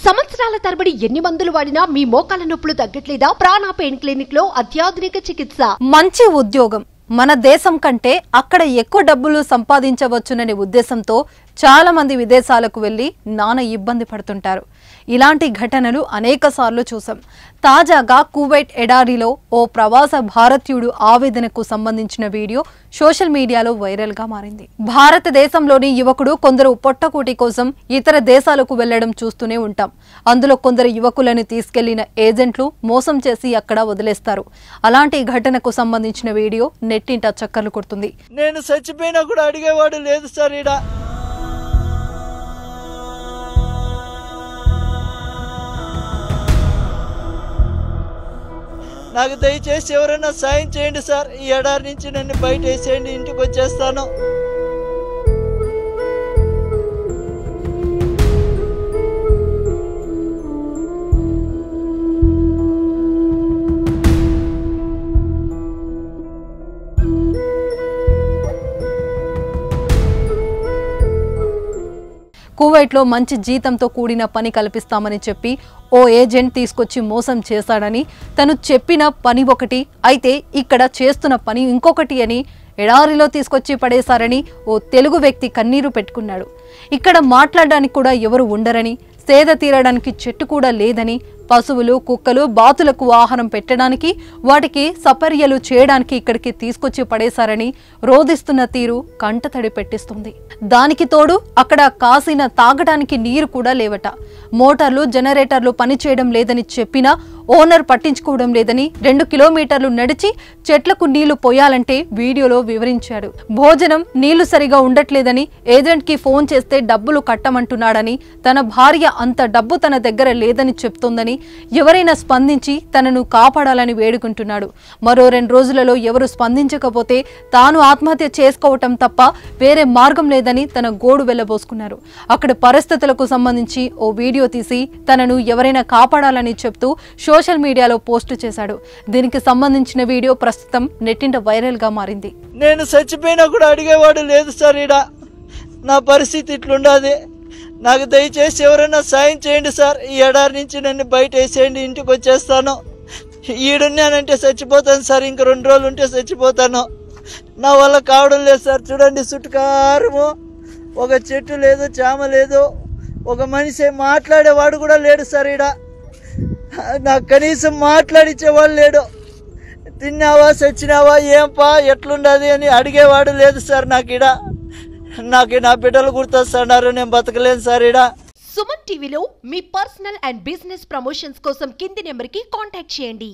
సంవత్సరాల తరబడి ఎన్ని మందులు వాడినా మీ మోకాల నొప్పులు తగ్గట్లేదా? ప్రాణ పెయిన్ క్లినిక్ లో అత్యాధునిక చికిత్స. మంచి ఉద్యోగం, మన దేశం కంటే అక్కడ ఎక్కువ డబ్బులు సంపాదించవచ్చుననే ఉద్దేశంతో చాలా మంది విదేశాలకు వెళ్లి నానా ఇబ్బంది పడుతుంటారు. ఇలాంటి ఘటనలు అనేకసార్లు చూసాం. తాజాగా కువైట్ ఎడారిలో ఓ ప్రవాస భారతీయుడు ఆవేదనకు సంబంధించిన వీడియో సోషల్ మీడియాలో వైరల్ గా మారింది. భారతదేశంలోని యువకుడు కొందరు పొట్టకూటి కోసం ఇతర దేశాలకు వెళ్లడం చూస్తూనే ఉంటాం. అందులో కొందరు యువకులను తీసుకెళ్లిన ఏజెంట్లు మోసం చేసి అక్కడ వదిలేస్తారు. అలాంటి ఘటనకు సంబంధించిన వీడియో నెట్టింట చక్కర్లు కొడుతుంది. నేను చచ్చిపోయినా కూడా అడిగేవాడు లేదు సార్. ఈడ నాకు దయచేసి ఎవరైనా సాయం చేయండి సార్. ఈ ఎడారి నుంచి నన్ను బయట వేసేయండి, ఇంటికి వచ్చేస్తాను. కువైట్లో మంచి జీతంతో కూడిన పని కల్పిస్తామని చెప్పి ఓ ఏజెంట్ తీసుకొచ్చి మోసం చేశాడని, తను చెప్పిన పని ఒకటి అయితే ఇక్కడ చేస్తున్న పని ఇంకొకటి అని ఎడారిలో తీసుకొచ్చి పడేశారని ఓ తెలుగు వ్యక్తి కన్నీరు పెట్టుకున్నాడు. ఇక్కడ మాట్లాడడానికి కూడా ఎవరు ఉండరని, సేద తీరడానికి చెట్టు కూడా లేదని, పశువులు కుక్కలు బాతులకు ఆహారం పెట్టడానికి వాటికి సపర్యలు చేయడానికి ఇక్కడికి తీసుకొచ్చి పడేశారని రోధిస్తున్న తీరు కంటతడి పెట్టిస్తుంది. దానికి తోడు అక్కడ కాసిన తాగడానికి నీరు కూడా లేవట. మోటార్లు జనరేటర్లు పనిచేయడం లేదని చెప్పినా ఓనర్ పట్టించుకోవడం లేదని 2 కిలోమీటర్లు నడిచి చెట్లకు నీళ్లు పోయాలంటే వీడియోలో వివరించాడు. భోజనం నీళ్లు సరిగా ఉండట్లేదని, ఏజెంట్ కి ఫోన్ చేస్తే డబ్బులు కట్టమంటున్నాడని, తన భార్య అంత డబ్బు తన దగ్గర లేదని చెప్తోందని, ఎవరైనా స్పందించి తనను కాపాడాలని వేడుకుంటున్నాడు. మరో 2 రోజులలో ఎవరు స్పందించకపోతే తాను ఆత్మహత్య చేసుకోవటం తప్ప వేరే మార్గం లేదని తన గోడు వెళ్లబోసుకున్నారు. అక్కడి పరిస్థితులకు సంబంధించి ఓ వీడియో తీసి తనను ఎవరైనా కాపాడాలని చెప్తూ సోషల్ మీడియాలో పోస్టు చేశాడు. దీనికి సంబంధించిన వీడియో ప్రస్తుతం నెట్టింట వైరల్ గా మారింది. నేను చచ్చిపోయినా కూడా అడిగేవాడు లేదు సార్. ఈడ నా పరిస్థితి ఇట్లుండాది. నాకు దయచేసి ఎవరైనా సాయం చేయండి సార్. ఈ ఎడారి నుంచి నన్ను బయట వేసేయండి, ఇంటికి వచ్చేస్తాను. ఈడున్నానంటే చచ్చిపోతాను సార్. ఇంక 2 రోజులు ఉంటే చచ్చిపోతాను. నా వల్ల కావడం లేదు సార్. చూడండి, చుట్టుకారము ఒక చెట్టు లేదు, చామ లేదు, ఒక మనిషి మాట్లాడేవాడు కూడా లేడు సార్. ఈడ నాకు కనీసం మాట్లాడిచ్చేవాడు లేడు. తిన్నావా చచ్చినావా ఏంపా ఎట్లుండదు అని అడిగేవాడు లేదు సార్. నాకు నా బిడ్డలు గుర్తొస్తున్నారు, నేను బతకలేను సార్. ఈడ సుమన్ టీవీలో మీ పర్సనల్ అండ్ బిజినెస్ ప్రమోషన్స్ కోసం కింది నెంబర్కి కాంటాక్ట్ చేయండి.